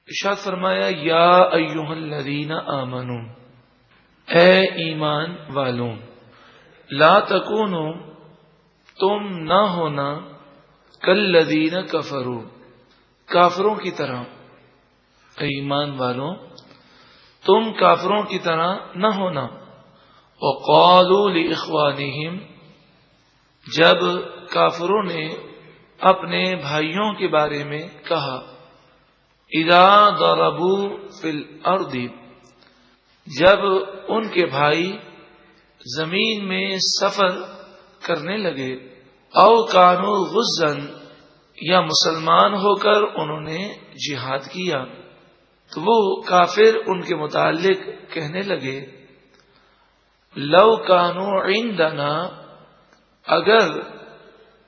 ارشاد فرمایا یا ایھا الذین آمنو، اے ایمان والوں، لا تکونوا، تم نہ ہونا، کالذین کفروا، کافروں کی طرح۔ اے ایمان والوں، تم کافروں کی طرح نہ ہونا۔ وقالوا لاخوانہم، جب کافروں نے اپنے بھائیوں کے بارے میں کہا، اذا ضربوا فی الارض، جب ان کے بھائی زمین میں سفر کرنے لگے، او کانوا غزا، یا مسلمان ہو کر انہوں نے جہاد کیا، تو وہ کافر ان کے متعلق کہنے لگے، لو کانوا عندنا، اگر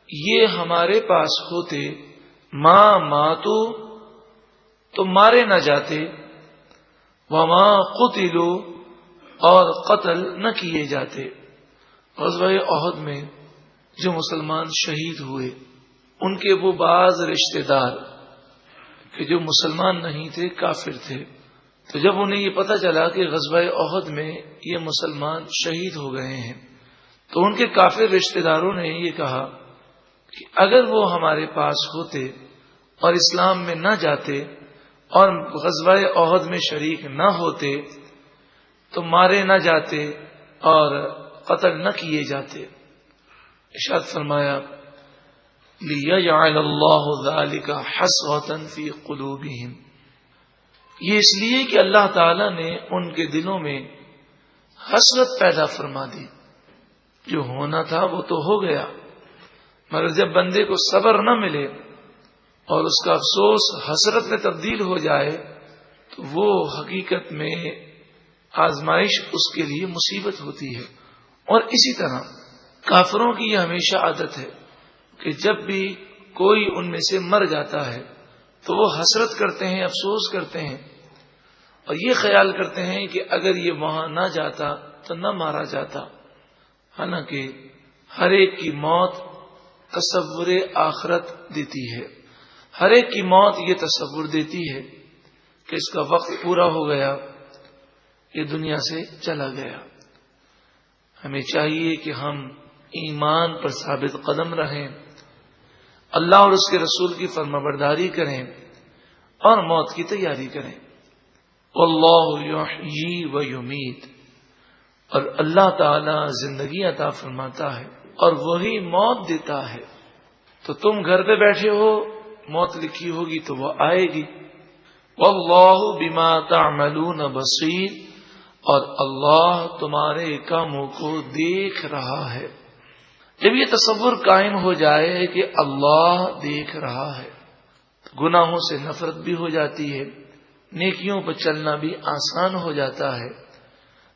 یہ ہمارے پاس ہوتے، ما ماتوا، تو مارے نہ جاتے، وما قتلوا، اور قتل نہ کیے جاتے۔ غزوہ احد میں جو مسلمان شہید ہوئے، ان کے وہ بعض رشتہ دار کہ جو مسلمان نہیں تھے، کافر تھے، تو جب انہیں یہ پتہ چلا کہ غزوہ احد میں یہ مسلمان شہید ہو گئے ہیں، تو ان کے کافر رشتہ داروں نے یہ کہا کہ اگر وہ ہمارے پاس ہوتے اور اسلام میں نہ جاتے اور غزوہ احد میں شریک نہ ہوتے تو مارے نہ جاتے اور قتل نہ کیے جاتے۔ ارشاد فرمایا، لِيَجْعَلَ اللَّهُ ذَلِكَ حَسْرَةً فِي قُلُوبِهِمْ، یہ اس لیے کہ اللہ تعالی نے ان کے دلوں میں حسرت پیدا فرما دی۔ جو ہونا تھا وہ تو ہو گیا، مگر جب بندے کو صبر نہ ملے اور اس کا افسوس حسرت میں تبدیل ہو جائے تو وہ حقیقت میں آزمائش اس کے لیے مصیبت ہوتی ہے۔ اور اسی طرح کافروں کی یہ ہمیشہ عادت ہے کہ جب بھی کوئی ان میں سے مر جاتا ہے تو وہ حسرت کرتے ہیں، افسوس کرتے ہیں، اور یہ خیال کرتے ہیں کہ اگر یہ وہاں نہ جاتا تو نہ مارا جاتا۔ حالانکہ ہر ایک کی موت تصور آخرت دیتی ہے، ہر ایک کی موت یہ تصور دیتی ہے کہ اس کا وقت پورا ہو گیا، یہ دنیا سے چلا گیا۔ ہمیں چاہیے کہ ہم ایمان پر ثابت قدم رہیں، اللہ اور اس کے رسول کی فرمانبرداری کریں اور موت کی تیاری کریں۔ واللہ یحیی و یمیت، اور اللہ تعالی زندگی عطا فرماتا ہے اور وہی موت دیتا ہے۔ تو تم گھر پہ بیٹھے ہو، موت لکھی ہوگی تو وہ آئے گی۔ واللہ بما تعملون بصیر، اور اللہ تمہارے کاموں کو دیکھ رہا ہے۔ جب یہ تصور قائم ہو جائے کہ اللہ دیکھ رہا ہے، گناہوں سے نفرت بھی ہو جاتی ہے، نیکیوں پر چلنا بھی آسان ہو جاتا ہے،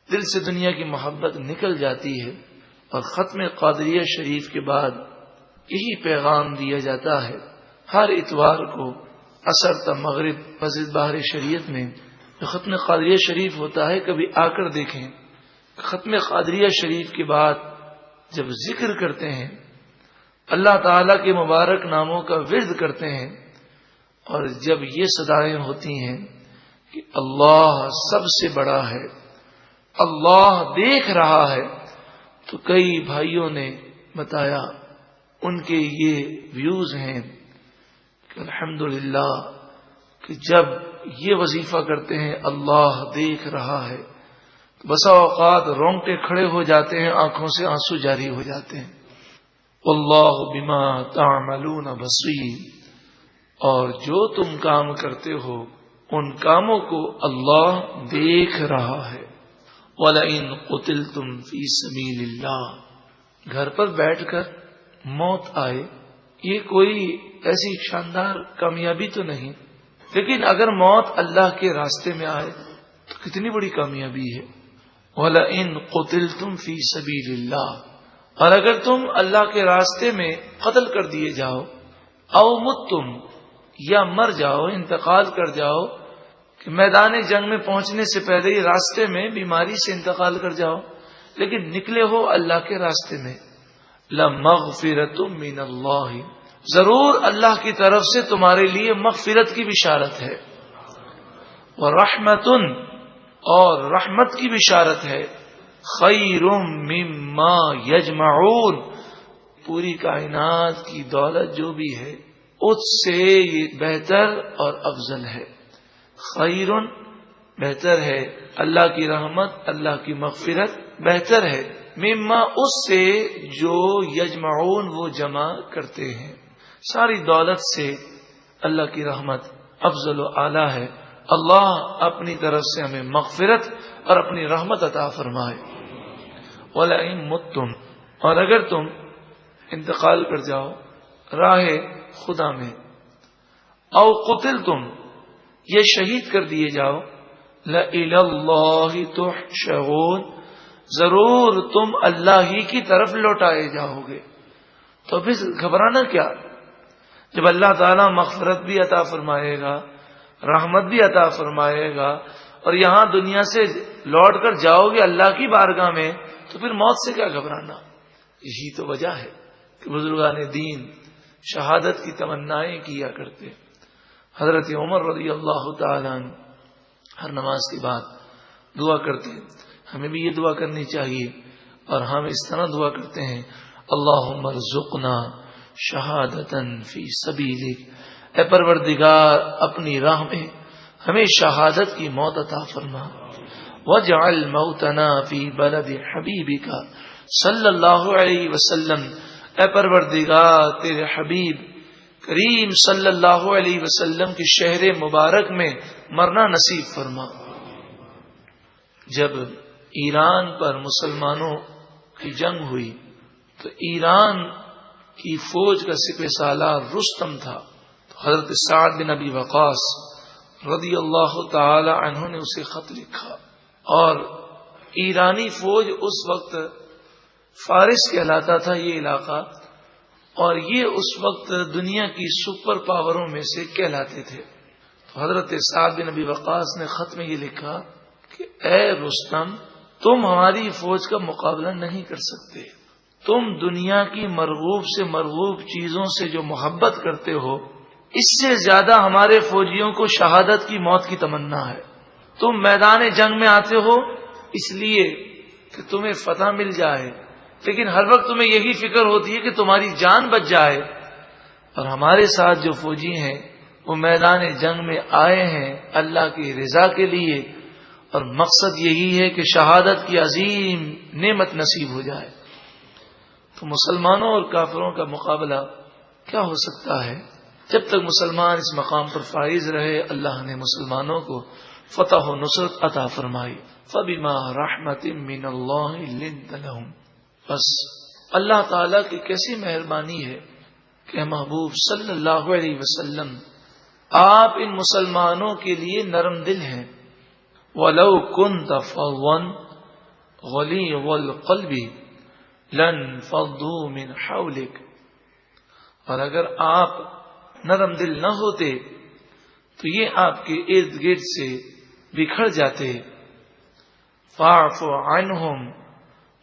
دل سے دنیا کی محبت نکل جاتی ہے، اور ختم قادریہ شریف کے بعد یہی پیغام دیا جاتا ہے۔ ہر اتوار کو عصر تا مغرب مسجد بہار شریعت میں جو ختم قادریہ شریف ہوتا ہے، کبھی آ کر دیکھیں۔ ختم قادریہ شریف کے بعد جب ذکر کرتے ہیں، اللہ تعالی کے مبارک ناموں کا ورد کرتے ہیں، اور جب یہ صدائیں ہوتی ہیں کہ اللہ سب سے بڑا ہے، اللہ دیکھ رہا ہے، تو کئی بھائیوں نے بتایا ان کے یہ ویوز ہیں کہ الحمدللہ کہ جب یہ وظیفہ کرتے ہیں اللہ دیکھ رہا ہے، بسا اوقات رونگٹے کھڑے ہو جاتے ہیں، آنکھوں سے آنسو جاری ہو جاتے ہیں۔ واللہ بما تعملون بصیر، اور جو تم کام کرتے ہو ان کاموں کو اللہ دیکھ رہا ہے۔ وَلَئِن قُتِلْتُمْ فِي سَبِيلِ اللَّهِ، گھر پر بیٹھ کر موت آئے، یہ کوئی ایسی شاندار کامیابی تو نہیں، لیکن اگر موت اللہ کے راستے میں آئے تو کتنی بڑی کامیابی ہے۔ وَلَئِن قُتِلْتُمْ فِي سَبِيلِ اللَّهِ، اور اگر تم اللہ کے راستے میں قتل کر دیے جاؤ، او متم، یا مر جاؤ، انتقال کر جاؤ، کہ میدان جنگ میں پہنچنے سے پہلے ہی راستے میں بیماری سے انتقال کر جاؤ، لیکن نکلے ہو اللہ کے راستے میں، لَمَغْفِرَةٌ مِّنَ اللَّهِ، ضرور اللہ کی طرف سے تمہارے لیے مغفرت کی بشارت ہے۔ وَرَحْمَةٌ اور رحمت کی بشارت ہے، خَيْرٌ مِّمَّا يَجْمَعُونَ پوری کائنات کی دولت جو بھی ہے اس سے یہ بہتر اور افضل ہے۔ خیرٌ بہتر ہے، اللہ کی رحمت، اللہ کی مغفرت بہتر ہے، مما اس سے جو یجمعون وہ جمع کرتے ہیں۔ ساری دولت سے اللہ کی رحمت افضل و اعلیٰ ہے۔ اللہ اپنی طرف سے ہمیں مغفرت اور اپنی رحمت عطا فرمائے۔ وَلَئِن مُتُّمْ اور اگر تم انتقال کر جاؤ راہ خدا میں، او قتلتم یہ شہید کر دیے جاؤ، لَإِلَى اللَّهِ تُحْشَرُونَ ضرور تم اللہ ہی کی طرف لوٹائے جاؤ گے۔ تو پھر گھبرانا کیا جب اللہ تعالیٰ مغفرت بھی عطا فرمائے گا، رحمت بھی عطا فرمائے گا، اور یہاں دنیا سے لوٹ کر جاؤ گے اللہ کی بارگاہ میں، تو پھر موت سے کیا گھبرانا؟ یہی تو وجہ ہے کہ بزرگان دین شہادت کی تمنائیں کیا کرتے۔ حضرت عمر رضی اللہ تعالیٰ عنہ ہر نماز کے بعد دعا کرتے، ہمیں بھی یہ دعا کرنی چاہیے، اور ہم اس طرح دعا کرتے ہیں، اللہم ارزقنا شہادتاً فی سبیلک، اے پروردگار اپنی راہ میں ہمیں شہادت کی موت عطا فرما، واجعل موتنا فی بلد حبیبک صلی اللہ علیہ وسلم، اے پروردگار تیرے حبیب کریم صلی اللہ علیہ وسلم کی شہر مبارک میں مرنا نصیب فرما۔ جب ایران پر مسلمانوں کی جنگ ہوئی تو ایران کی فوج کا سپہ سالار رستم تھا، تو حضرت سعد بن ابی وقاص رضی اللہ تعالی عنہ نے اسے خط لکھا، اور ایرانی فوج اس وقت فارس کہلاتا تھا یہ علاقہ، اور یہ اس وقت دنیا کی سپر پاوروں میں سے کہلاتے تھے۔ تو حضرت سعد بن ابی وقاص نے خط میں یہ لکھا کہ اے رستم، تم ہماری فوج کا مقابلہ نہیں کر سکتے، تم دنیا کی مرغوب سے مرغوب چیزوں سے جو محبت کرتے ہو، اس سے زیادہ ہمارے فوجیوں کو شہادت کی موت کی تمنا ہے۔ تم میدان جنگ میں آتے ہو اس لیے کہ تمہیں فتح مل جائے، لیکن ہر وقت تمہیں یہی فکر ہوتی ہے کہ تمہاری جان بچ جائے، اور ہمارے ساتھ جو فوجی ہیں وہ میدان جنگ میں آئے ہیں اللہ کی رضا کے لیے، اور مقصد یہی ہے کہ شہادت کی عظیم نعمت نصیب ہو جائے۔ تو مسلمانوں اور کافروں کا مقابلہ کیا ہو سکتا ہے؟ جب تک مسلمان اس مقام پر فائز رہے، اللہ نے مسلمانوں کو فتح و نصرت عطا فرمائی۔ فَبِمَا رَحْمَةٍ مِّنَ اللَّهِ لِنْتَ لَهُمْ بس اللہ تعالیٰ کی کیسی مہربانی ہے کہ محبوب صلی اللہ علیہ وسلم آپ ان مسلمانوں کے لیے نرم دل ہیں۔ وَلَوْ كُنْتَ فَظًّا غَلِيظَ الْقَلْبِ لَانفَضُّوا مِنْ حَوْلِكَ اور اگر آپ نرم دل نہ ہوتے تو یہ آپ کے ارد گرد سے بکھر جاتے۔ فَاعْفُ عَنْهُمْ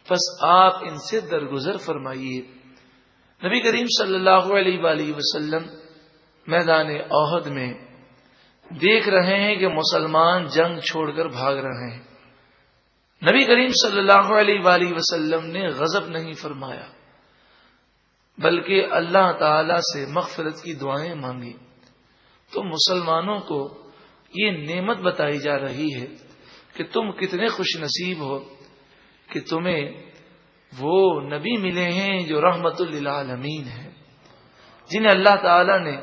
بس آپ ان سے درگزر فرمائیے۔ نبی کریم صلی اللہ علیہ وآلہ وسلم میدان احد میں دیکھ رہے ہیں کہ مسلمان جنگ چھوڑ کر بھاگ رہے ہیں، نبی کریم صلی اللہ علیہ وآلہ وسلم نے غضب نہیں فرمایا، بلکہ اللہ تعالی سے مغفرت کی دعائیں مانگی۔ تو مسلمانوں کو یہ نعمت بتائی جا رہی ہے کہ تم کتنے خوش نصیب ہو کہ تمہیں وہ نبی ملے ہیں جو رحمت للعالمین ہیں، جنہیں اللہ تعالی نے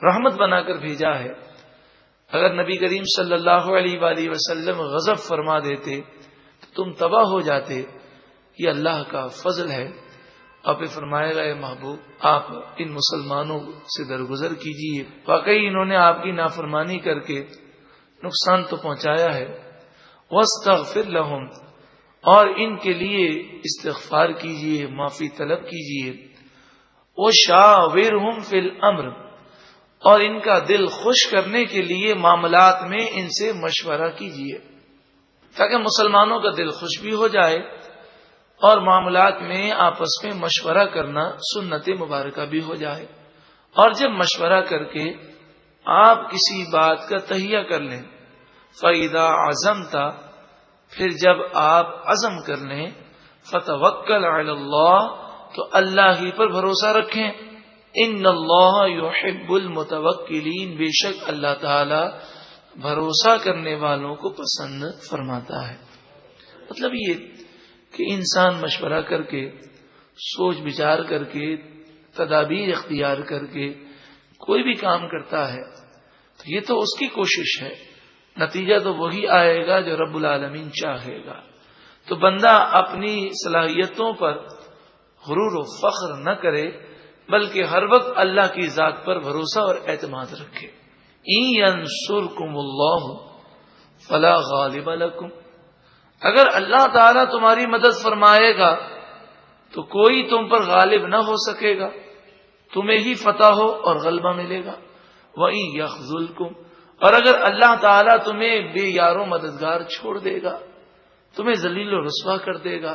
رحمت بنا کر بھیجا ہے۔ اگر نبی کریم صلی اللہ علیہ وآلہ وسلم غضب فرما دیتے تو تم تباہ ہو جاتے، یہ اللہ کا فضل ہے۔ اور پھر فرمائے گا اے محبوب آپ ان مسلمانوں سے درگزر کیجیے، واقعی انہوں نے آپ کی نافرمانی کر کے نقصان تو پہنچایا ہے۔ واستغفر لہم اور ان کے لیے استغفار کیجیے، معافی طلب کیجیے۔ وشاورہم فی الامر اور ان کا دل خوش کرنے کے لیے معاملات میں ان سے مشورہ کیجیے، تاکہ مسلمانوں کا دل خوش بھی ہو جائے اور معاملات میں آپس میں مشورہ کرنا سنت مبارکہ بھی ہو جائے۔ اور جب مشورہ کر کے آپ کسی بات کا تہیہ کر لیں، فَإِذَا عَزَمْتَ پھر جب آپ عزم کر لیں فَتَوَكَّلْ عَلَى اللَّهِ تو اللہ ہی پر بھروسہ رکھیں. ان اللہ یحب المتوکلین بے شک اللہ تعالی بھروسہ کرنے والوں کو پسند فرماتا ہے. مطلب یہ کہ انسان مشورہ کر کے سوچ بچار کر کے تدابیر اختیار کر کے کوئی بھی کام کرتا ہے تو یہ تو اس کی کوشش ہے، نتیجہ تو وہی آئے گا جو رب العالمین چاہے گا. تو بندہ اپنی صلاحیتوں پر غرور و فخر نہ کرے بلکہ ہر وقت اللہ کی ذات پر بھروسہ اور اعتماد رکھے. ان ینصرکم اللہ فلا غالب لکم اگر اللہ تعالیٰ تمہاری مدد فرمائے گا تو کوئی تم پر غالب نہ ہو سکے گا، تمہیں ہی فتح ہو اور غلبہ ملے گا. وَإِن يَخْذُلْكُمْ اور اگر اللہ تعالیٰ تمہیں بے یار و مددگار چھوڑ دے گا، تمہیں ذلیل و رسوا کر دے گا،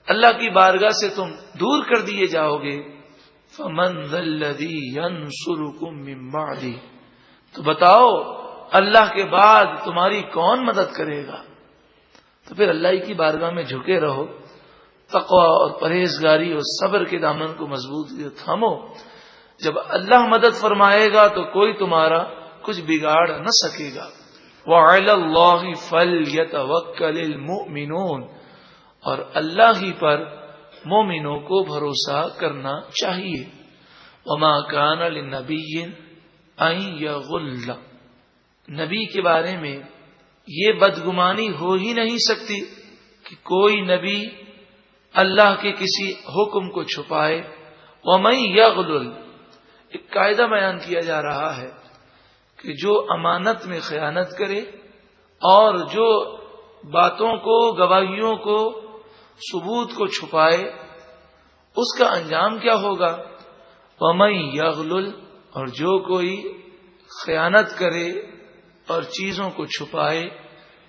اللہ کی بارگاہ سے تم دور کر دیے جاؤ گے، فَمَنْ ذَا الَّذِي يَنْصُرُكُمْ مِنْ بَعْدِهِ تو بتاؤ اللہ کے بعد تمہاری کون مدد کرے گا. تو پھر اللہ ہی کی بارگاہ میں جھکے رہو، تقوی اور پرہیزگاری اور صبر کے دامن کو مضبوط تھامو. جب اللہ مدد فرمائے گا تو کوئی تمہارا کچھ بگاڑ نہ سکے گا. وَعَلَى اللَّهِ فَلْيَتَوَكَّلِ الْمُؤْمِنُونَ اور اللہ ہی پر مومنوں کو بھروسہ کرنا چاہیے. وَمَا كَانَ لِلنَّبِيٍّ أَن يَغُلَّ نبی کے بارے میں یہ بدگمانی ہو ہی نہیں سکتی کہ کوئی نبی اللہ کے کسی حکم کو چھپائے. وَمَن يَغْلُلْ ایک قاعدہ بیان کیا جا رہا ہے کہ جو امانت میں خیانت کرے اور جو باتوں کو، گواہیوں کو، ثبوت کو چھپائے اس کا انجام کیا ہوگا. وَمَن يَغْلُلْ اور جو کوئی خیانت کرے اور چیزوں کو چھپائے،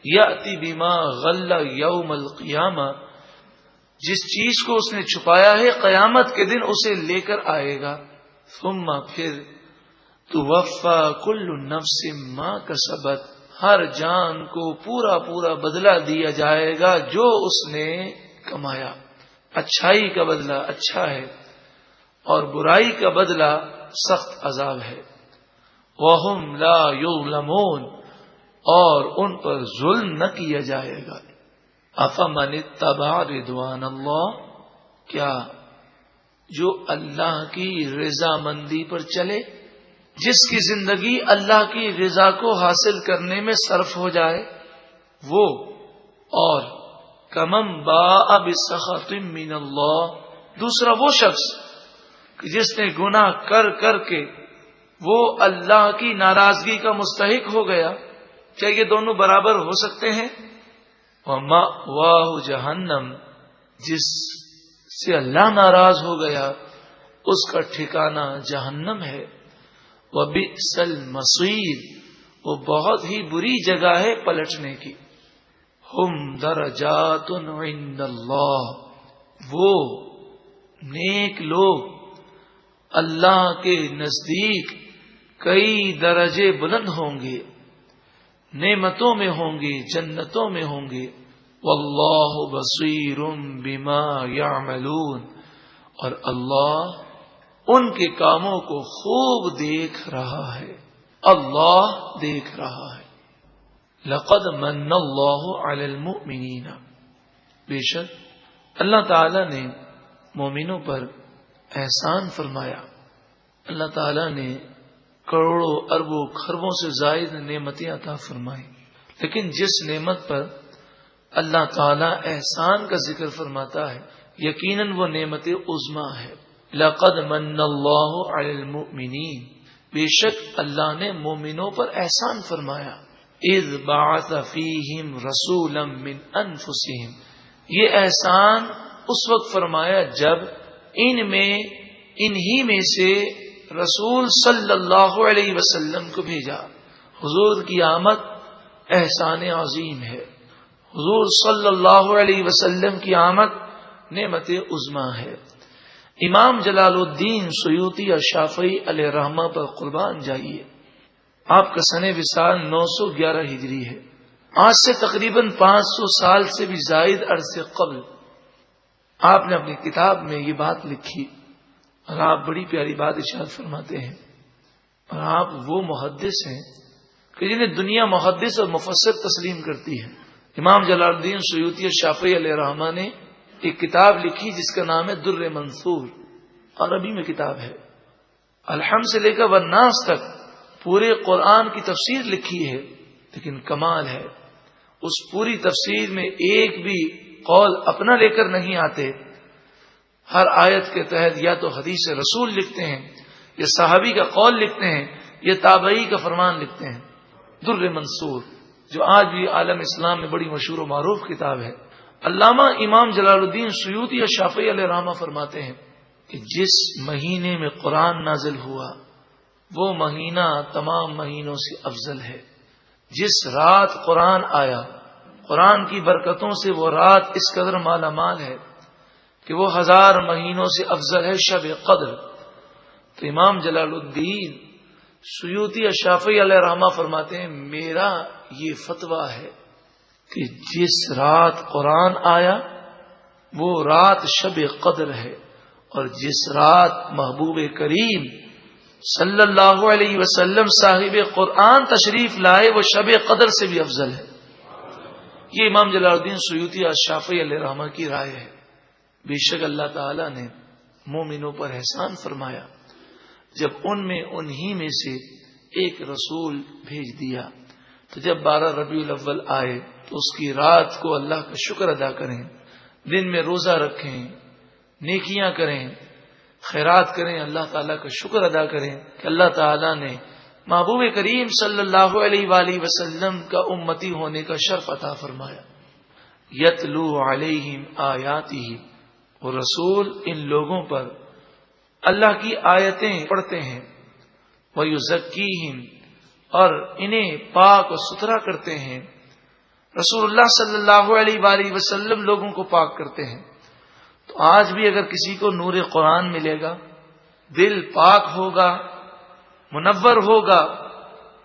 یأتی بما غل یوم القیامہ جس چیز کو اس نے چھپایا ہے قیامت کے دن اسے لے کر آئے گا. ثم پھر توفی کل نفس ما کسبت ہر جان کو پورا پورا بدلہ دیا جائے گا جو اس نے کمایا. اچھائی کا بدلہ اچھا ہے اور برائی کا بدلہ سخت عذاب ہے. وَهُمْ لَا يُظْلَمُونَ اور ان پر ظلم نہ کیا جائے گا. أَفَمَنِ اتَّبَعَ رِضْوَانَ اللَّهِ کیا جو اللہ کی رضا مندی پر چلے، جس کی زندگی اللہ کی رضا کو حاصل کرنے میں صرف ہو جائے وہ، اور کمم باء بسخط من اللہ دوسرا وہ شخص کہ جس نے گناہ کر کر کے وہ اللہ کی ناراضگی کا مستحق ہو گیا. کیا یہ دونوں برابر ہو سکتے ہیں؟ وَمَأْوَاهُ جہنم جس سے اللہ ناراض ہو گیا اس کا ٹھکانہ جہنم ہے. وَبِئْسَ الْمَصِيرُ وہ بہت ہی بری جگہ ہے پلٹنے کی. ہم درجات عند اللہ وہ نیک لوگ اللہ کے نزدیک کئی درجے بلند ہوں گے، نعمتوں میں ہوں گے، جنتوں میں ہوں گے. واللہ بصیر بما یعملون اور اللہ ان کے کاموں کو خوب دیکھ رہا ہے، اللہ دیکھ رہا ہے. لقد من اللہ علی المؤمنین بے شک اللہ تعالی نے مومنوں پر احسان فرمایا. اللہ تعالی نے کروڑوں اربوں خربوں سے زائد نعمتیں عطا فرمائی، لیکن جس نعمت پر اللہ تعالی احسان کا ذکر فرماتا ہے یقیناً وہ نعمت عظمی ہے. لقد من اللہ علی المؤمنین بے شک اللہ نے مومنوں پر احسان فرمایا. اذ بعث فیہم رسولا من انفسہم یہ احسان اس وقت فرمایا جب انہی میں سے رسول صلی اللہ علیہ وسلم کو بھیجا. حضور کی آمد احسان عظیم ہے، حضور صلی اللہ علیہ وسلم کی آمد نعمت عظمی ہے. امام جلال الدین سیوطی اور شافعی علیہ رحمہ پر قربان جائیے. آپ کا سن وصال 911 ہجری ہے. آج سے تقریباً 500 سال سے بھی زائد عرصے قبل آپ نے اپنی کتاب میں یہ بات لکھی، اور آپ بڑی پیاری بات ارشاد فرماتے ہیں، اور آپ وہ محدث ہیں کہ جنہیں دنیا محدث اور مفسر تسلیم کرتی ہے۔ امام جلال الدین سیوطی الشافعی علیہ الرحمہ نے ایک کتاب لکھی جس کا نام ہے در منصور، عربی میں کتاب ہے، الحمد سے لے کر والناس تک پورے قرآن کی تفسیر لکھی ہے، لیکن کمال ہے اس پوری تفسیر میں ایک بھی قول اپنا لے کر نہیں آتے، ہر آیت کے تحت یا تو حدیث رسول لکھتے ہیں، یا صحابی کا قول لکھتے ہیں، یا تابعی کا فرمان لکھتے ہیں۔ در منصور جو آج بھی عالم اسلام میں بڑی مشہور و معروف کتاب ہے۔ علامہ امام جلال الدین سیوطی الشافعی علیہ الرحمہ فرماتے ہیں کہ جس مہینے میں قرآن نازل ہوا وہ مہینہ تمام مہینوں سے افضل ہے۔ جس رات قرآن آیا، قرآن کی برکتوں سے وہ رات اس قدر مالا مال ہے کہ وہ 1000 مہینوں سے افضل ہے شب قدر۔ تو امام جلال الدین سیوطی الشافعی علیہ الرحمہ فرماتے ہیں میرا یہ فتویٰ ہے کہ جس رات قرآن آیا وہ رات شب قدر ہے، اور جس رات محبوب کریم صلی اللہ علیہ وسلم صاحب قرآن تشریف لائے وہ شب قدر سے بھی افضل ہے۔ یہ امام جلال الدین سیوطی الشافعی علیہ الرحمہ کی رائے ہے۔ بے شک اللہ تعالی نے مومنوں پر احسان فرمایا جب ان میں انہی میں سے ایک رسول بھیج دیا، تو جب 12 ربیع الاول آئے تو اس کی رات کو اللہ کا شکر ادا کریں، دن میں روزہ رکھیں، نیکیاں کریں، خیرات کریں، اللہ تعالیٰ کا شکر ادا کریں کہ اللہ تعالیٰ نے محبوب کریم صلی اللہ علیہ وآلہ وسلم کا امتی ہونے کا شرف عطا فرمایا۔ یتلو علیہم آیاتہ، وہ رسول ان لوگوں پر اللہ کی آیتیں پڑھتے ہیں، ویزکیہم، اور انہیں پاک و ستھرا کرتے ہیں۔ رسول اللہ صلی اللہ علیہ وآلہ وسلم لوگوں کو پاک کرتے ہیں۔ تو آج بھی اگر کسی کو نور قرآن ملے گا، دل پاک ہوگا، منور ہوگا،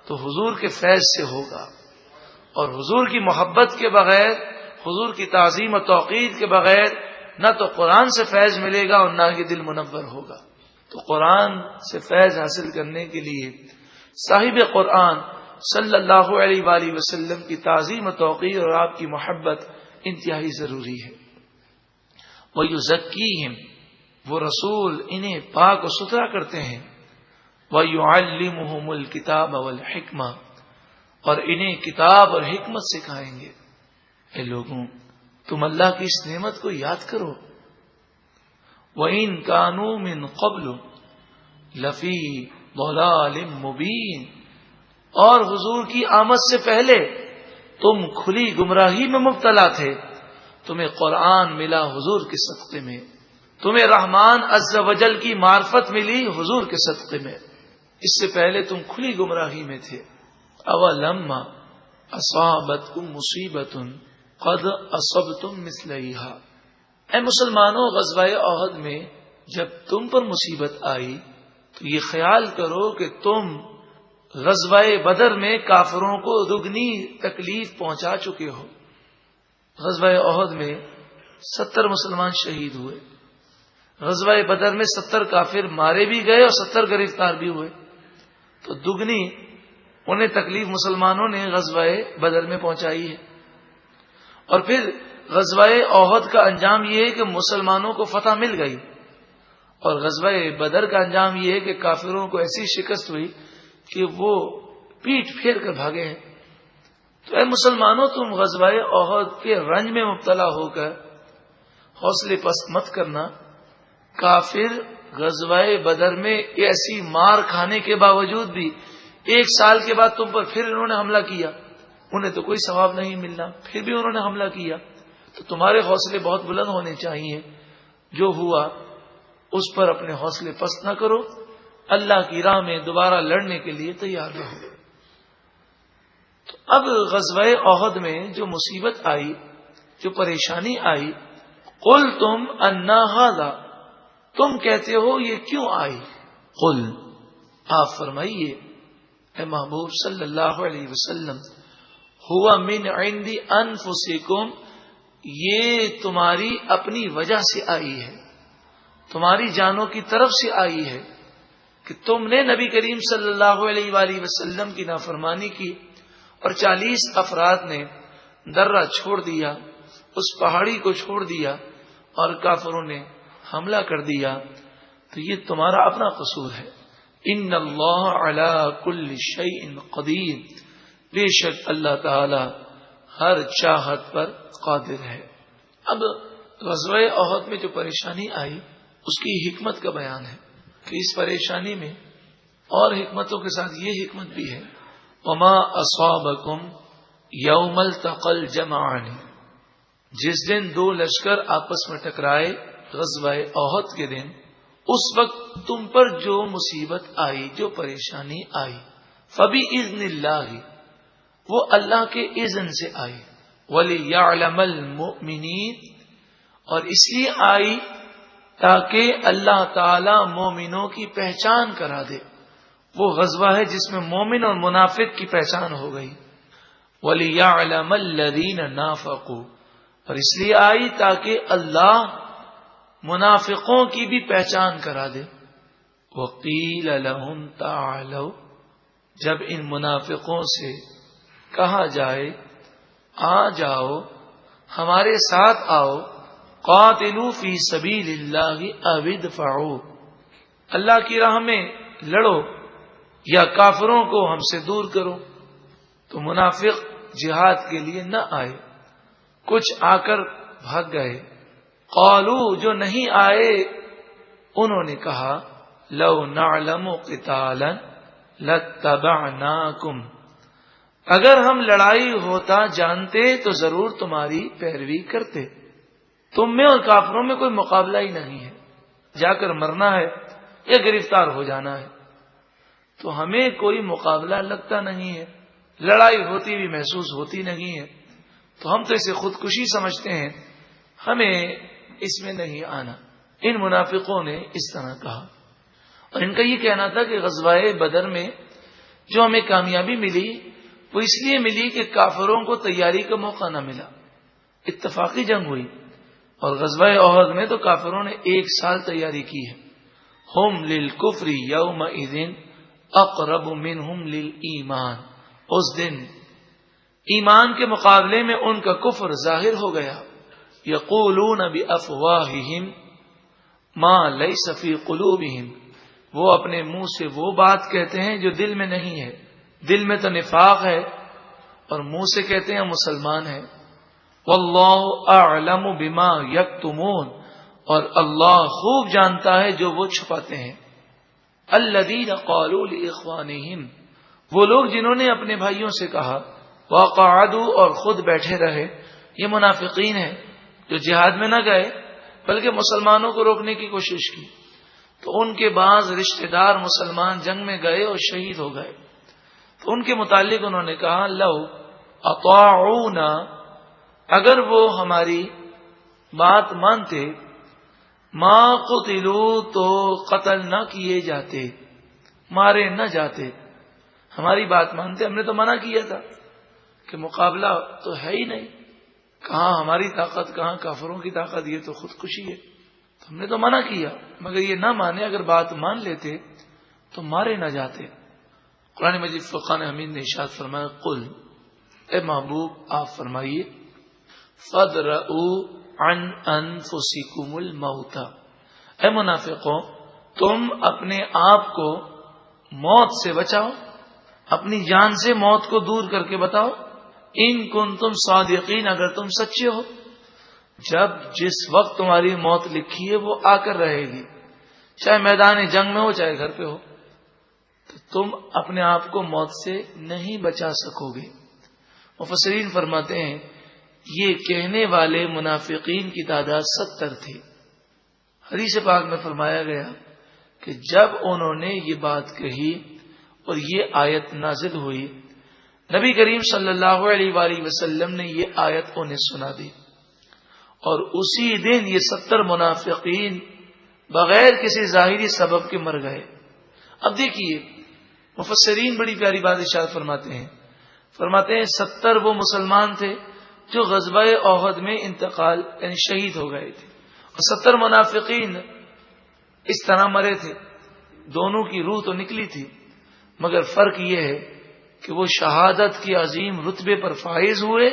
تو حضور کے فیض سے ہوگا، اور حضور کی محبت کے بغیر، حضور کی تعظیم و توقیر کے بغیر نہ تو قرآن سے فیض ملے گا اور نہ ہی دل منور ہوگا۔ تو قرآن سے فیض حاصل کرنے کے لیے صاحب قرآن صلی اللہ علیہ وآلہ وسلم کی تعظیم و توقیر اور آپ کی محبت انتہائی ضروری ہے۔ وَيُزَكِّيهِمْ، وہ رسول انہیں پاک و ستھرا کرتے ہیں، وَيُعَلِّمُهُمُ الْكِتَابَ وَالْحِكْمَةَ، اور انہیں کتاب اور حکمت سکھائیں گے۔ اے لوگوں، تم اللہ کی اس نعمت کو یاد کرو۔ وَإِن كَانُوا مِن قَبْلُ لَفِي ضَلَالٍ مُبِينٍ، اور حضور کی آمد سے پہلے تم کھلی گمراہی میں مبتلا تھے، تمہیں قرآن ملا حضور کے صدقے میں، تمہیں رحمان عز و جل کی معرفت ملی حضور کے صدقے میں، اس سے پہلے تم کھلی گمراہی میں تھے۔ اولما اصابتکم مصیبۃ قد اصبتم مثلیھا، اے مسلمانوں، غزوہ احد میں جب تم پر مصیبت آئی تو یہ خیال کرو کہ تم غزوہ بدر میں کافروں کو دگنی تکلیف پہنچا چکے ہو۔ غزوہ احد میں 70 مسلمان شہید ہوئے، غزوہ بدر میں 70 کافر مارے بھی گئے اور 70 گرفتار بھی ہوئے، تو دگنی انہیں تکلیف مسلمانوں نے غزوہ بدر میں پہنچائی ہے۔ اور پھر غزوہ احد کا انجام یہ ہے کہ مسلمانوں کو فتح مل گئی، اور غزوہ بدر کا انجام یہ ہے کہ کافروں کو ایسی شکست ہوئی کہ وہ پیٹ پھیر کر بھاگے ہیں۔ تو اے مسلمانوں، تم غزوہ احد کے رنج میں مبتلا ہو کر حوصلے پست مت کرنا۔ کافر غزوہ بدر میں ایسی مار کھانے کے باوجود بھی 1 سال کے بعد تم پر پھر انہوں نے حملہ کیا، انہیں تو کوئی ثواب نہیں ملنا، پھر بھی انہوں نے حملہ کیا۔ تو تمہارے حوصلے بہت بلند ہونے چاہیے، جو ہوا اس پر اپنے حوصلے پست نہ کرو، اللہ کی راہ میں دوبارہ لڑنے کے لیے تیار رہو۔ تو اب غزوہ احد میں جو مصیبت آئی، جو پریشانی آئی، قل تم انا ھذا، تم کہتے ہو یہ کیوں آئی؟ قل، آپ فرمائیے اے محبوب صلی اللہ علیہ وسلم، ہوا من عند انفسکم، یہ تمہاری اپنی وجہ سے آئی ہے، تمہاری جانوں کی طرف سے آئی ہے کہ تم نے نبی کریم صلی اللہ علیہ وآلہ وسلم کی نافرمانی کی اور 40 افراد نے درہ چھوڑ دیا، اس پہاڑی کو چھوڑ دیا اور کافروں نے حملہ کر دیا، تو یہ تمہارا اپنا قصور ہے۔ ان اللہ علی کل شیء قدیر، بے شک اللہ تعالی ہر چاہت پر قادر ہے۔ اب غزوہ احد میں جو پریشانی آئی اس کی حکمت کا بیان ہے کہ اس پریشانی میں اور حکمتوں کے ساتھ یہ حکمت بھی ہے، وما اصابکم یوم التقى الجمعان، جس دن دو لشکر آپس میں ٹکرائے غزوہ احد کے دن، اس وقت تم پر جو مصیبت آئی، جو پریشانی آئی، فبإذن اللہ، وہ اللہ کے اذن سے آئی، وَلِيَعْلَمَ الْمُؤْمِنِينَ، اور اس لیے آئی تاکہ اللہ تعالی مومنوں کی پہچان کرا دے۔ وہ غزوہ ہے جس میں مومن اور منافق کی پہچان ہو گئی۔ وَلِيَعْلَمَ الَّذِينَ نَافَقُوا، اور اس لیے آئی تاکہ اللہ منافقوں کی بھی پہچان کرا دے۔ وَقِيلَ لَهُمْ تَعَالَوْا، جب ان منافقوں سے کہا جائے آ جاؤ، ہمارے ساتھ آؤ، قاتلوا فی سبیل اللہ او ادفعوا، اللہ کی راہ میں لڑو یا کافروں کو ہم سے دور کرو، تو منافق جہاد کے لیے نہ آئے، کچھ آ کر بھاگ گئے۔ قالوا، جو نہیں آئے انہوں نے کہا، لو نعلم قتالا لاتبعناکم، اگر ہم لڑائی ہوتا جانتے تو ضرور تمہاری پیروی کرتے۔ تم میں اور کافروں میں کوئی مقابلہ ہی نہیں ہے، جا کر مرنا ہے یا گرفتار ہو جانا ہے، تو ہمیں کوئی مقابلہ لگتا نہیں ہے، لڑائی ہوتی بھی محسوس ہوتی نہیں ہے، تو ہم تو اسے خودکشی سمجھتے ہیں، ہمیں اس میں نہیں آنا۔ ان منافقوں نے اس طرح کہا، اور ان کا یہ کہنا تھا کہ غزوہ بدر میں جو ہمیں کامیابی ملی وہ اس لیے ملی کہ کافروں کو تیاری کا موقع نہ ملا، اتفاقی جنگ ہوئی، اور غزوہ احد میں تو کافروں نے 1 سال تیاری کی ہے۔ ہم للکفر یومئذ اقرب منہم للایمان، اس دن ایمان کے مقابلے میں ان کا کفر ظاہر ہو گیا۔ یقولون بافواہہم ما لیس فی قلوبہم، وہ اپنے منہ سے وہ بات کہتے ہیں جو دل میں نہیں ہے، دل میں تو نفاق ہے اور منہ سے کہتے ہیں مسلمان ہیں۔ واللہ اعلم بما یکتمون، اور اللہ خوب جانتا ہے جو وہ چھپاتے ہیں۔ الذین قالوا لاخوانہم، وہ لوگ جنہوں نے اپنے بھائیوں سے کہا، وقعدوا، اور خود بیٹھے رہے، یہ منافقین ہیں جو جہاد میں نہ گئے بلکہ مسلمانوں کو روکنے کی کوشش کی، تو ان کے بعض رشتہ دار مسلمان جنگ میں گئے اور شہید ہو گئے، تو ان کے متعلق انہوں نے کہا، لو اطاعونا، اگر وہ ہماری بات مانتے، ما قتلوا، تو قتل نہ کیے جاتے، مارے نہ جاتے، ہماری بات مانتے، ہم نے تو منع کیا تھا کہ مقابلہ تو ہے ہی نہیں، کہاں ہماری طاقت کہاں کافروں کی طاقت، یہ تو خودکشی ہے، تو ہم نے تو منع کیا، مگر یہ نہ مانے، اگر بات مان لیتے تو مارے نہ جاتے۔ قرآن مجید فرقان حمید نے ارشاد فرمایا، قل، اے محبوب آپ فرمائیے، فَادْرَؤُوا عَنْ أَنفُسِكُمُ الْمَوْتَ، اے منافقوں تم اپنے آپ کو موت سے بچاؤ، اپنی جان سے موت کو دور کر کے بتاؤ، ان کنتم صادقین، اگر تم سچے ہو، جب جس وقت تمہاری موت لکھی ہے وہ آ کر رہے گی، چاہے میدان جنگ میں ہو چاہے گھر پہ ہو، تو تم اپنے آپ کو موت سے نہیں بچا سکو گے۔ مفسرین فرماتے ہیں یہ کہنے والے منافقین کی تعداد 70 تھی۔ حدیث پاک میں فرمایا گیا کہ جب انہوں نے یہ بات کہی اور یہ آیت نازل ہوئی، نبی کریم صلی اللہ علیہ وآلہ وسلم نے یہ آیت انہیں سنا دی، اور اسی دن یہ 70 منافقین بغیر کسی ظاہری سبب کے مر گئے۔ اب دیکھیے مفسرین بڑی پیاری بات ارشاد فرماتے ہیں، فرماتے ہیں 70 وہ مسلمان تھے جو غزوہ احد میں انتقال یعنی شہید ہو گئے تھے، اور 70 منافقین اس طرح مرے تھے، دونوں کی روح تو نکلی تھی، مگر فرق یہ ہے کہ وہ شہادت کی عظیم رتبے پر فائز ہوئے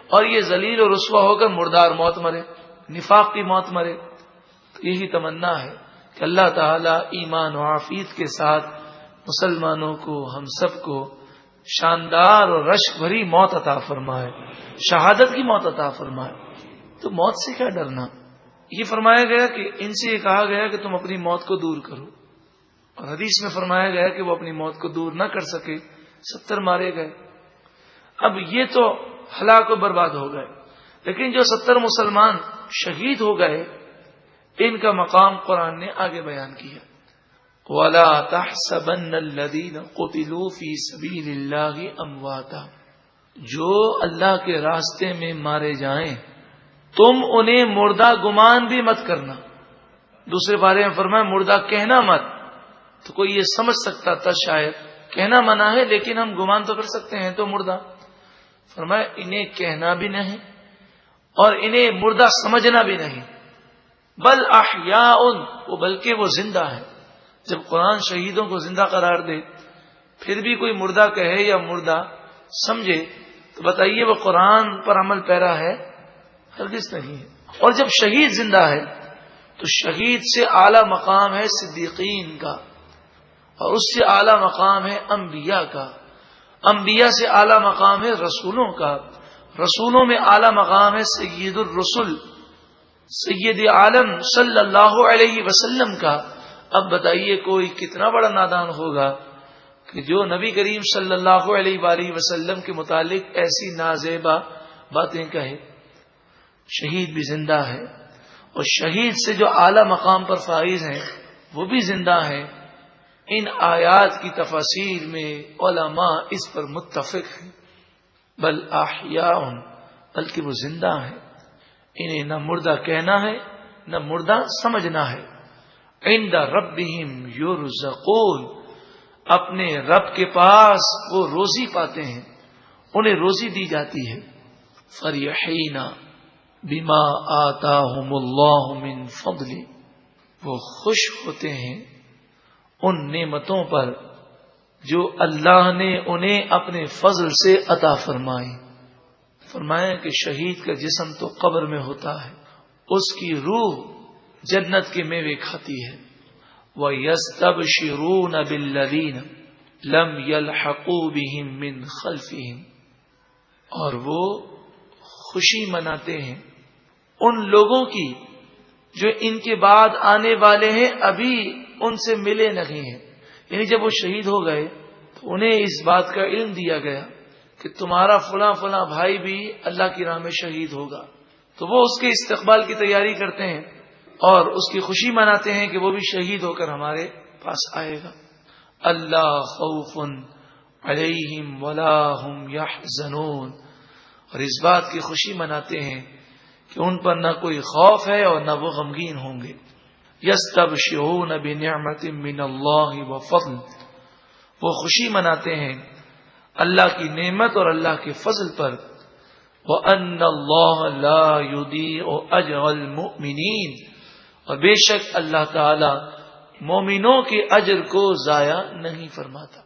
اور یہ ذلیل و رسوا ہو کر مردار موت مرے، نفاق کی موت مرے۔ تو یہی تمنا ہے کہ اللہ تعالی ایمان و عافیت کے ساتھ مسلمانوں کو، ہم سب کو شاندار اور رشک بھری موت عطا فرمائے، شہادت کی موت عطا فرمائے۔ تو موت سے کیا ڈرنا؟ یہ فرمایا گیا کہ ان سے یہ کہا گیا کہ تم اپنی موت کو دور کرو، اور حدیث میں فرمایا گیا کہ وہ اپنی موت کو دور نہ کر سکے، 70 مارے گئے۔ اب یہ تو ہلاک و برباد ہو گئے، لیکن جو 70 مسلمان شہید ہو گئے ان کا مقام قرآن نے آگے بیان کیا، وَلَا تَحْسَبَنَّ الَّذِينَ قُتِلُوا فِي سَبِيلِ اللَّهِ أَمْوَاتًا، جو اللہ کے راستے میں مارے جائیں تم انہیں مردہ گمان بھی مت کرنا۔ دوسرے بارے میں فرمایا مردہ کہنا مت، تو کوئی یہ سمجھ سکتا تھا شاید کہنا منع ہے لیکن ہم گمان تو کر سکتے ہیں تو مردہ، فرمایا انہیں کہنا بھی نہیں اور انہیں مردہ سمجھنا بھی نہیں، بل احیاء، وہ بلکہ وہ زندہ ہے۔ جب قرآن شہیدوں کو زندہ قرار دے پھر بھی کوئی مردہ کہے یا مردہ سمجھے تو بتائیے وہ قرآن پر عمل پیرا ہے؟ ہرگز نہیں ہے۔ اور جب شہید زندہ ہے تو شہید سے اعلیٰ مقام ہے صدیقین کا، اور اس سے اعلیٰ مقام ہے انبیاء کا، انبیاء سے اعلیٰ مقام ہے رسولوں کا، رسولوں میں اعلیٰ مقام ہے سید الرسل، سید عالم صلی اللہ علیہ وسلم کا۔ اب بتائیے کوئی کتنا بڑا نادان ہوگا کہ جو نبی کریم صلی اللہ علیہ وآلہ وسلم کے متعلق ایسی نازیبا باتیں کہے۔ شہید بھی زندہ ہے، اور شہید سے جو اعلیٰ مقام پر فائز ہیں وہ بھی زندہ ہیں۔ ان آیات کی تفاسیر میں علماء اس پر متفق ہیں، بل احیاء، بلکہ وہ زندہ ہیں، انہیں نہ مردہ کہنا ہے نہ مردہ سمجھنا ہے۔ عند ربہم یرزقون، اپنے رب کے پاس وہ روزی پاتے ہیں، انہیں روزی دی جاتی ہے۔ فریحین بما آتاہم اللہ من فضل، وہ خوش ہوتے ہیں ان نعمتوں پر جو اللہ نے انہیں اپنے فضل سے عطا فرمائی۔ فرمایا کہ شہید کا جسم تو قبر میں ہوتا ہے، اس کی روح جنت کے میوے کھاتی ہے۔ وَيَسْتَبْشِرُونَ بِالَّذِينَ لَمْ يَلْحَقُوا بِهِمْ مِنْ خَلْفِهِمْ، اور وہ خوشی مناتے ہیں ان لوگوں کی جو ان کے بعد آنے والے ہیں ابھی ان سے ملے نہیں ہیں۔ یعنی جب وہ شہید ہو گئے تو انہیں اس بات کا علم دیا گیا کہ تمہارا فلاں فلاں بھائی بھی اللہ کی راہ میں شہید ہوگا، تو وہ اس کے استقبال کی تیاری کرتے ہیں اور اس کی خوشی مناتے ہیں کہ وہ بھی شہید ہو کر ہمارے پاس آئے گا۔ اللہ خوف علیہم ولا ہم یحزنون، اور اس بات کی خوشی مناتے ہیں کہ ان پر نہ کوئی خوف ہے اور نہ وہ غمگین ہوں گے۔ یستبشرون بنعمت من اللہ وفضل، وہ خوشی مناتے ہیں اللہ کی نعمت اور اللہ کے فضل پر۔ وَأَنَّ اللَّهَ لَا يُضِيعُ أَجْرَ الْمُؤْمِنِينَ، اور بے شک اللہ تعالی مومنوں کے اجر کو ضائع نہیں فرماتا۔